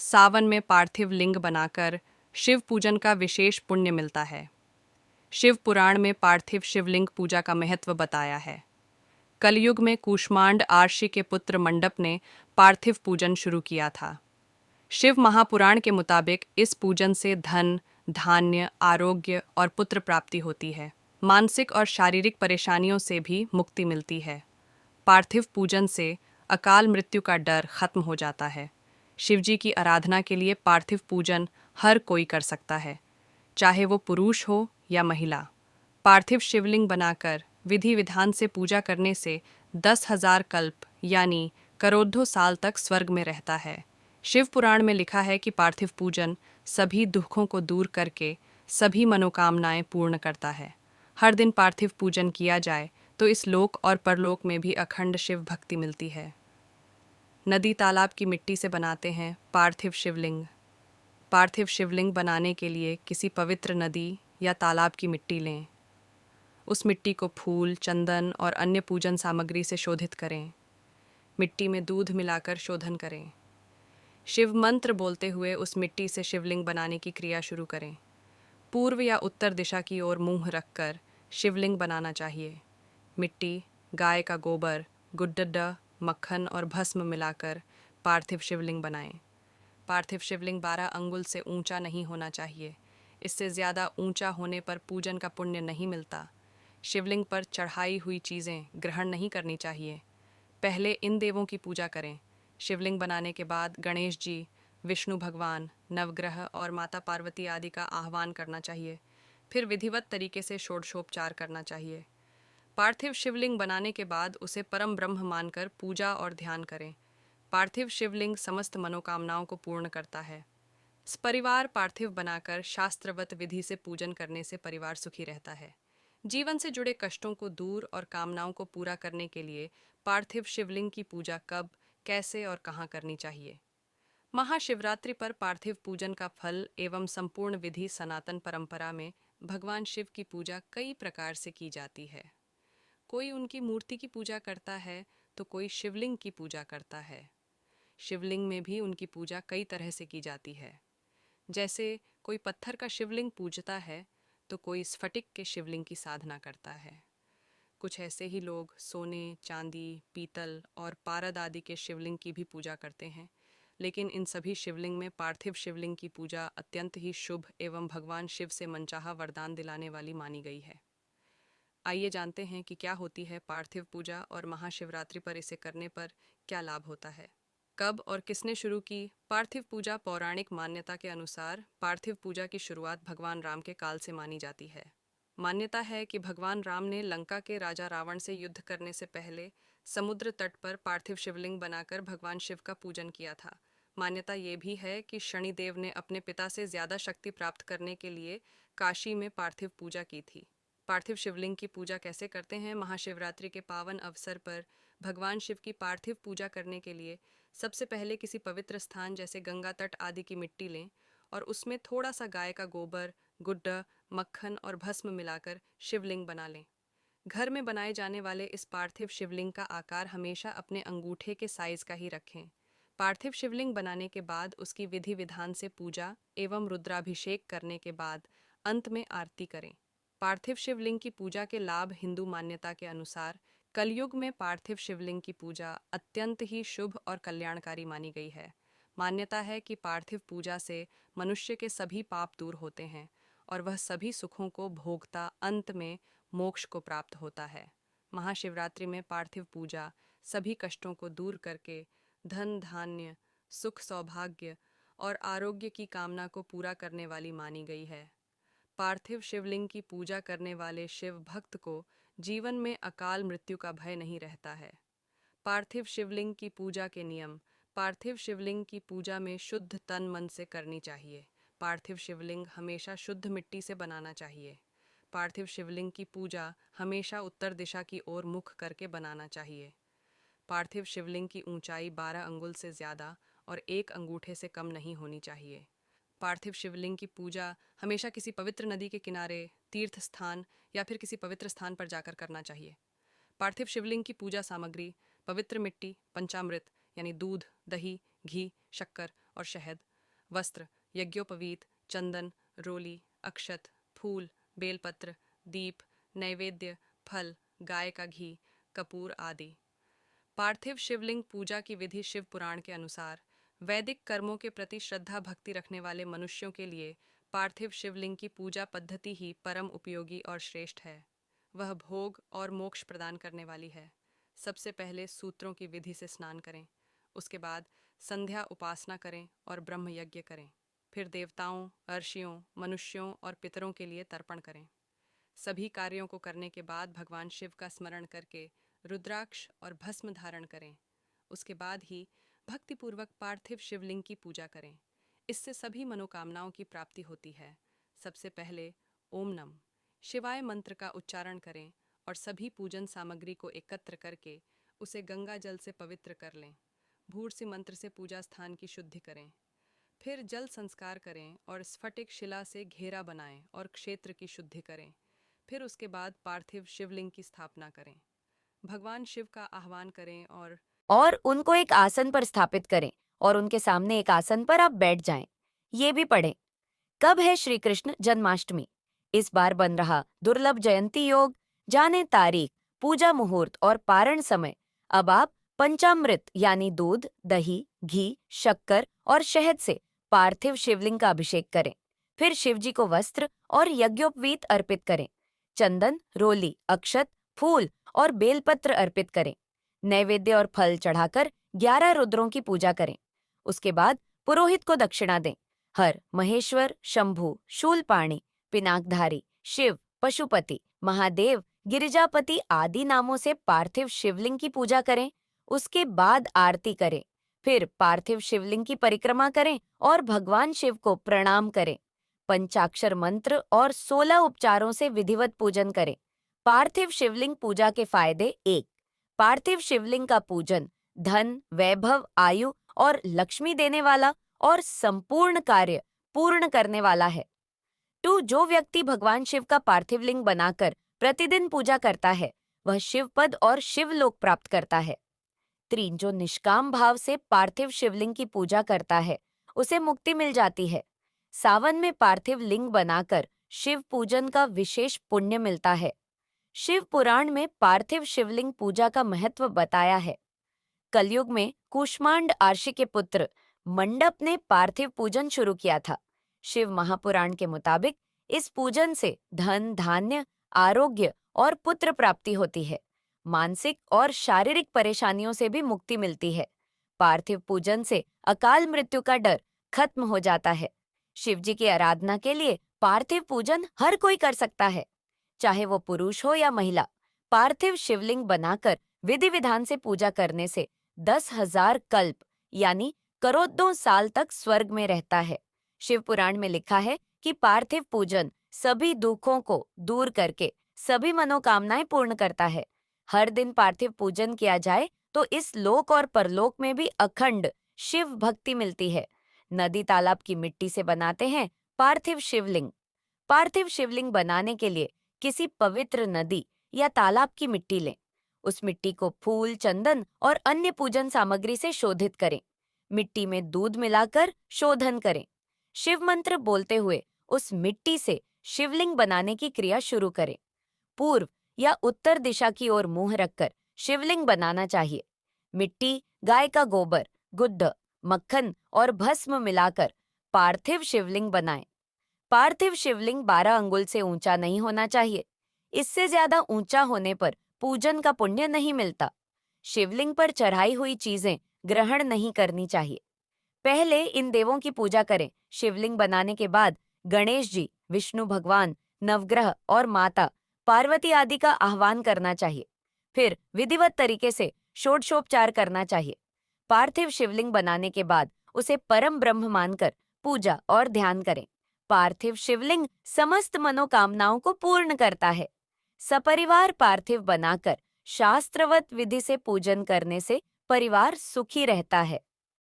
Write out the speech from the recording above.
सावन में पार्थिव लिंग बनाकर शिव पूजन का विशेष पुण्य मिलता है। शिव पुराण में पार्थिव शिवलिंग पूजा का महत्व बताया है। कलयुग में कूष्मांड आर्षि के पुत्र मंडप ने पार्थिव पूजन शुरू किया था। शिव महापुराण के मुताबिक इस पूजन से धन, धान्य, आरोग्य और पुत्र प्राप्ति होती है। मानसिक और शारीरिक परेशानियों से भी मुक्ति मिलती है। पार्थिव पूजन से अकाल मृत्यु का डर खत्म हो जाता है। शिवजी की आराधना के लिए पार्थिव पूजन हर कोई कर सकता है, चाहे वो पुरुष हो या महिला। पार्थिव शिवलिंग बनाकर विधि विधान से पूजा करने से 10,000 कल्प यानी करोड़ों साल तक स्वर्ग में रहता है। शिव पुराण में लिखा है कि पार्थिव पूजन सभी दुखों को दूर करके सभी मनोकामनाएं पूर्ण करता है। हर दिन पार्थिव पूजन किया जाए तो इस लोक और परलोक में भी अखंड शिव भक्ति मिलती है। नदी तालाब की मिट्टी से बनाते हैं पार्थिव शिवलिंग। पार्थिव शिवलिंग बनाने के लिए किसी पवित्र नदी या तालाब की मिट्टी लें। उस मिट्टी को फूल, चंदन और अन्य पूजन सामग्री से शोधित करें। मिट्टी में दूध मिलाकर शोधन करें। शिव मंत्र बोलते हुए उस मिट्टी से शिवलिंग बनाने की क्रिया शुरू करें। पूर्व या उत्तर दिशा की ओर मुंह रखकर शिवलिंग बनाना चाहिए। मिट्टी, गाय का गोबर, गुड्डा, मक्खन और भस्म मिलाकर पार्थिव शिवलिंग बनाएं। पार्थिव शिवलिंग 12 अंगुल से ऊंचा नहीं होना चाहिए। इससे ज़्यादा ऊंचा होने पर पूजन का पुण्य नहीं मिलता। शिवलिंग पर चढ़ाई हुई चीज़ें ग्रहण नहीं करनी चाहिए। पहले इन देवों की पूजा करें। शिवलिंग बनाने के बाद गणेश जी, विष्णु भगवान, नवग्रह और माता पार्वती आदि का आह्वान करना चाहिए। फिर विधिवत तरीके से षोडशोपचार करना चाहिए। पार्थिव शिवलिंग बनाने के बाद उसे परम ब्रह्म मानकर पूजा और ध्यान करें। पार्थिव शिवलिंग समस्त मनोकामनाओं को पूर्ण करता है। परिवार पार्थिव बनाकर शास्त्रवत विधि से पूजन करने से परिवार सुखी रहता है। जीवन से जुड़े कष्टों को दूर और कामनाओं को पूरा करने के लिए पार्थिव शिवलिंग की पूजा कब, कैसे और कहाँ करनी चाहिए। महाशिवरात्रि पर पार्थिव पूजन का फल एवं संपूर्ण विधि सनातन परंपरा में भगवान शिव की पूजा कई प्रकार से की जाती है। कोई उनकी मूर्ति की पूजा करता है तो कोई शिवलिंग की पूजा करता है। शिवलिंग में भी उनकी पूजा कई तरह से की जाती है। जैसे कोई पत्थर का शिवलिंग पूजता है तो कोई स्फटिक के शिवलिंग की साधना करता है। कुछ ऐसे ही लोग सोने, चांदी, पीतल और पारद आदि के शिवलिंग की भी पूजा करते हैं। लेकिन इन सभी शिवलिंग में पार्थिव शिवलिंग की पूजा अत्यंत ही शुभ एवं भगवान शिव से मनचाहा वरदान दिलाने वाली मानी गई है। आइए जानते हैं कि क्या होती है पार्थिव पूजा और महाशिवरात्रि पर इसे करने पर क्या लाभ होता है। कब और किसने शुरू की पार्थिव पूजा? पौराणिक मान्यता के अनुसार पार्थिव पूजा की शुरुआत भगवान राम के काल से मानी जाती है। मान्यता है कि भगवान राम ने लंका के राजा रावण से युद्ध करने से पहले समुद्र तट पर पार्थिव शिवलिंग बनाकर भगवान शिव का पूजन किया था। मान्यता ये भी है कि शनिदेव ने अपने पिता से ज़्यादा शक्ति प्राप्त करने के लिए काशी में पार्थिव पूजा की थी। पार्थिव शिवलिंग की पूजा कैसे करते हैं? महाशिवरात्रि के पावन अवसर पर भगवान शिव की पार्थिव पूजा करने के लिए सबसे पहले किसी पवित्र स्थान जैसे गंगा तट आदि की मिट्टी लें और उसमें थोड़ा सा गाय का गोबर, गुड्डा, मक्खन और भस्म मिलाकर शिवलिंग बना लें। घर में बनाए जाने वाले इस पार्थिव शिवलिंग का आकार हमेशा अपने अंगूठे के साइज का ही रखें। पार्थिव शिवलिंग बनाने के बाद उसकी विधि विधान से पूजा एवं रुद्राभिषेक करने के बाद अंत में आरती करें। पार्थिव शिवलिंग की पूजा के लाभ। हिंदू मान्यता के अनुसार कलयुग में पार्थिव शिवलिंग की पूजा अत्यंत ही शुभ और कल्याणकारी मानी गई है। मान्यता है कि पार्थिव पूजा से मनुष्य के सभी पाप दूर होते हैं और वह सभी सुखों को भोगता अंत में मोक्ष को प्राप्त होता है। महाशिवरात्रि में पार्थिव पूजा सभी कष्टों को दूर करके धन, धान्य, सुख, सौभाग्य और आरोग्य की कामना को पूरा करने वाली मानी गई है। पार्थिव शिवलिंग की पूजा करने वाले शिव भक्त को जीवन में अकाल मृत्यु का भय नहीं रहता है। पार्थिव शिवलिंग की पूजा के नियम। पार्थिव शिवलिंग की पूजा में शुद्ध तन मन से करनी चाहिए। पार्थिव शिवलिंग हमेशा शुद्ध मिट्टी से बनाना चाहिए। पार्थिव शिवलिंग की पूजा हमेशा उत्तर दिशा की ओर मुख करके बनाना चाहिए। पार्थिव शिवलिंग की ऊंचाई 12 अंगुल से ज़्यादा और 1 अंगूठे से कम नहीं होनी चाहिए। पार्थिव शिवलिंग की पूजा हमेशा किसी पवित्र नदी के किनारे, तीर्थ स्थान या फिर किसी पवित्र स्थान पर जाकर करना चाहिए। पार्थिव शिवलिंग की पूजा सामग्री: पवित्र मिट्टी, पंचामृत यानी दूध, दही, घी, शक्कर और शहद, वस्त्र, यज्ञोपवीत, चंदन, रोली, अक्षत, फूल, बेलपत्र, दीप, नैवेद्य, फल, गाय का घी, कपूर आदि। पार्थिव शिवलिंग पूजा की विधि शिव पुराण के अनुसार वैदिक कर्मों के प्रति श्रद्धा भक्ति रखने वाले मनुष्यों के लिए पार्थिव शिवलिंग की पूजा पद्धति ही परम उपयोगी और श्रेष्ठ है। वह भोग और मोक्ष प्रदान करने वाली है। सबसे पहले सूत्रों की विधि से स्नान करें, उसके बाद संध्या उपासना करें और ब्रह्म यज्ञ करें। फिर देवताओं, अर्षियों, मनुष्यों और पितरों के लिए तर्पण करें। सभी कार्यों को करने के बाद भगवान शिव का स्मरण करके रुद्राक्ष और भस्म धारण करें। उसके बाद ही भक्तिपूर्वक पार्थिव शिवलिंग की पूजा करें। इससे सभी मनोकामनाओं की प्राप्ति होती है। सबसे पहले ओम नम शिवाय मंत्र का उच्चारण करें और सभी पूजन सामग्री को एकत्र करके उसे गंगा जल से पवित्र कर लें। भूर्सी मंत्र से पूजा स्थान की शुद्धि करें। फिर जल संस्कार करें और स्फटिक शिला से घेरा बनाएं और क्षेत्र की शुद्धि करें। फिर उसके बाद पार्थिव शिवलिंग की स्थापना करें। भगवान शिव का आह्वान करें और उनको एक आसन पर स्थापित करें और उनके सामने एक आसन पर आप बैठ जाएं। ये भी पढ़ें। कब है श्री कृष्ण जन्माष्टमी? इस बार बन रहा दुर्लभ जयंती योग, जाने तारीख, पूजा मुहूर्त और पारण समय। अब आप पंचामृत यानी दूध, दही, घी, शक्कर और शहद से पार्थिव शिवलिंग का अभिषेक करें। फिर शिवजी को वस्त्र और यज्ञोपवीत अर्पित करें। चंदन, रोली, अक्षत, फूल और बेलपत्र अर्पित करें। नैवेद्य और फल चढ़ाकर 11 रुद्रों की पूजा करें। उसके बाद पुरोहित को दक्षिणा दें। हर, महेश्वर, शंभु, शूलपाणी, पिनाकधारी, शिव, पशुपति, महादेव, गिरिजापति आदि नामों से पार्थिव शिवलिंग की पूजा करें। उसके बाद आरती करें। फिर पार्थिव शिवलिंग की परिक्रमा करें और भगवान शिव को प्रणाम करें। पंचाक्षर मंत्र और 16 उपचारों से विधिवत पूजन करें। पार्थिव शिवलिंग पूजा के फायदे 1। पार्थिव शिवलिंग का पूजन धन, वैभव, आयु और लक्ष्मी देने वाला और संपूर्ण कार्य पूर्ण करने वाला है। 2. जो व्यक्ति भगवान शिव का पार्थिव लिंग बनाकर प्रतिदिन पूजा करता है वह शिव पद और शिवलोक प्राप्त करता है। 3. जो निष्काम भाव से पार्थिव शिवलिंग की पूजा करता है उसे मुक्ति मिल जाती है। सावन में पार्थिव लिंग बनाकर शिव पूजन का विशेष पुण्य मिलता है। शिव पुराण में पार्थिव शिवलिंग पूजा का महत्व बताया है। कलयुग में कूष्मांड आर्षि के पुत्र मंडप ने पार्थिव पूजन शुरू किया था। शिव महापुराण के मुताबिक इस पूजन से धन, धान्य, आरोग्य और पुत्र प्राप्ति होती है। मानसिक और शारीरिक परेशानियों से भी मुक्ति मिलती है। पार्थिव पूजन से अकाल मृत्यु का डर खत्म हो जाता है। शिवजी की आराधना के लिए पार्थिव पूजन हर कोई कर सकता है, चाहे वो पुरुष हो या महिला। पार्थिव शिवलिंग बनाकर विधि विधान से पूजा करने से 10,000 कल्प यानी करोड़ों साल तक स्वर्ग में रहता है। शिव पुराण में लिखा है कि पार्थिव पूजन सभी दुखों को दूर करके सभी मनोकामनाएं पूर्ण करता है। हर दिन पार्थिव पूजन किया जाए तो इस लोक और परलोक में भी अखंड शिव भक्ति मिलती है। नदी तालाब की मिट्टी से बनाते हैं पार्थिव शिवलिंग। पार्थिव शिवलिंग बनाने के लिए किसी पवित्र नदी या तालाब की मिट्टी लें। उस मिट्टी को फूल, चंदन और अन्य पूजन सामग्री से शोधित करें। मिट्टी में दूध मिलाकर शोधन करें। शिव मंत्र बोलते हुए उस मिट्टी से शिवलिंग बनाने की क्रिया शुरू करें। पूर्व या उत्तर दिशा की ओर मुंह रखकर शिवलिंग बनाना चाहिए। मिट्टी, गाय का गोबर, गुद्ध, मक्खन और भस्म मिलाकर पार्थिव शिवलिंग बनाएं। पार्थिव शिवलिंग 12 अंगुल से ऊंचा नहीं होना चाहिए। इससे ज्यादा ऊंचा होने पर पूजन का पुण्य नहीं मिलता। शिवलिंग पर चढ़ाई हुई चीजें ग्रहण नहीं करनी चाहिए। पहले इन देवों की पूजा करें। शिवलिंग बनाने के बाद गणेश जी, विष्णु भगवान, नवग्रह और माता पार्वती आदि का आह्वान करना चाहिए। फिर विधिवत तरीके से षोडशोपचार करना चाहिए। पार्थिव शिवलिंग बनाने के बाद उसे परम ब्रह्म मानकर पूजा और ध्यान करें। पार्थिव शिवलिंग समस्त मनोकामनाओं को पूर्ण करता है। सपरिवार पार्थिव बनाकर शास्त्रवत विधि से पूजन करने से परिवार सुखी रहता है।